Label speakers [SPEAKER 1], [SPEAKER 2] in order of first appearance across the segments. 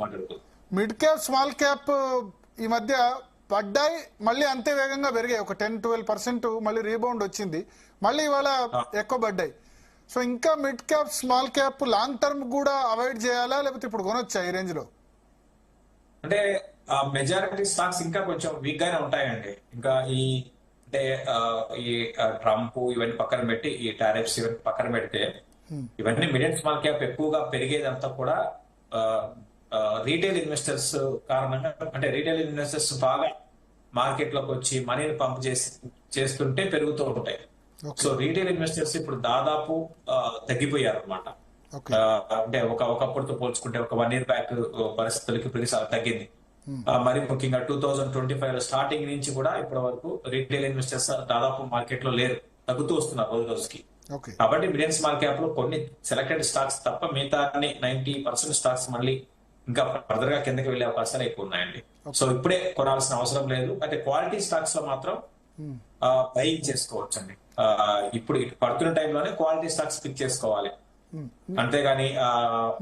[SPEAKER 1] మాట్లాడుకోవచ్చు.
[SPEAKER 2] Mid cap small cap ఈ మధ్య పడ్డాయి, మళ్ళీ అంతే వేగంగా పెరిగాయి. ఒక 10-12% మళ్ళీ రీబౌండ్ వచ్చింది, మళ్ళీ ఇవాళ ఎక్కువ పడ్డాయి. సో ఇంకా mid cap small cap long term కూడా అవాయిడ్ చేయాలా, లేకపోతే ఇప్పుడు కొనొచ్చా ఈ రేంజ్ లో?
[SPEAKER 1] అంటే మెజారిటీ స్టాక్స్ ఇంకా కొంచెం వీక్ గానే ఉంటాయండి. ఇంకా అంటే ఈ ట్రంప్ ఇవన్నీ పక్కన పెట్టి, ఈ టారిఫ్స్ ఇవన్నీ పక్కన పెడితే, ఇవన్నీ మిడ్ అండ్ స్మాల్ క్యాప్ ఎక్కువగా పెరిగేదంతా కూడా రీటైల్ ఇన్వెస్టర్స్ కారణంగా. అంటే రీటైల్ ఇన్వెస్టర్స్ బాగా మార్కెట్ లోకి వచ్చి మనీని పంప్ చేస్తుంటే పెరుగుతూ ఉంటాయి. సో రీటైల్ ఇన్వెస్టర్స్ ఇప్పుడు దాదాపు తగ్గిపోయారు అనమాట. అంటే ఒకప్పుడుతో పోల్చుకుంటే ఒక 1 year బ్యాక్ పరిస్థితులకి ఇప్పుడు తగ్గింది. మరి ముఖ్యంగా 2025 స్టార్టింగ్ నుంచి కూడా ఇప్పటి వరకు రీటైల్ ఇన్వెస్టర్స్ దాదాపు మార్కెట్ లో లేరు, తగ్గుతూ వస్తున్నారు రోజు రోజుకి. కాబట్టి మిడ్ అండ్ స్మాల్ క్యాప్ లో కొన్ని సెలెక్టెడ్ స్టాక్స్ తప్ప మిగతా 90% స్టాక్స్ మళ్ళీ ఇంకా ఫర్దర్ గా కిందకి వెళ్లే అవకాశాలు ఎక్కువ ఉన్నాయండి. సో ఇప్పుడే కొనాల్సిన అవసరం లేదు. అయితే క్వాలిటీ స్టాక్స్ లో మాత్రం బయింగ్ చేసుకోవచ్చు అండి. ఇప్పుడు పడుతున్న టైంలోనే క్వాలిటీ స్టాక్స్ పిక్ చేసుకోవాలి, అంతేగాని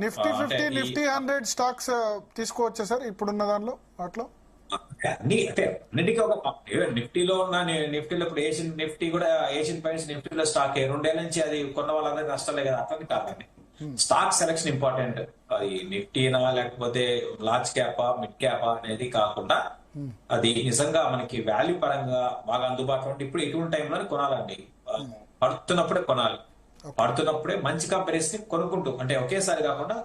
[SPEAKER 2] నిఫ్టీ 50 నిఫ్టీ 100 స్టాక్స్ తీసుకోవచ్చా సార్ ఇప్పుడున్న దానిలో? వాటిలో
[SPEAKER 1] అంటే అన్నిటికీ ఒక నిఫ్టీలో ఉన్న నిఫ్టీలో ఇప్పుడు ఏషియన్ నిఫ్టీ కూడా, ఏషియన్ పెయింట్స్ నిఫ్టీలో స్టాక్ 2 ఏళ్ల నుంచి అది కొన్న వాళ్ళందరూ నష్టాలే కదా, అట్లని కాదండి. Stock selection important. అది నిఫ్టీనా లేకపోతే లార్జ్ క్యాపా మిడ్ క్యాపా అనేది కాకుండా, అది నిజంగా మనకి వాల్యూ పరంగా బాగా అందుబాటులో ఉంటే ఇప్పుడు ఇటువంటి టైంలో కొనాలండి. పడుతున్నప్పుడే కొనాలి, పడుతున్నప్పుడే మంచి కంపెనీస్ ని కొనుక్కుంటూ, అంటే ఒకేసారి కాకుండా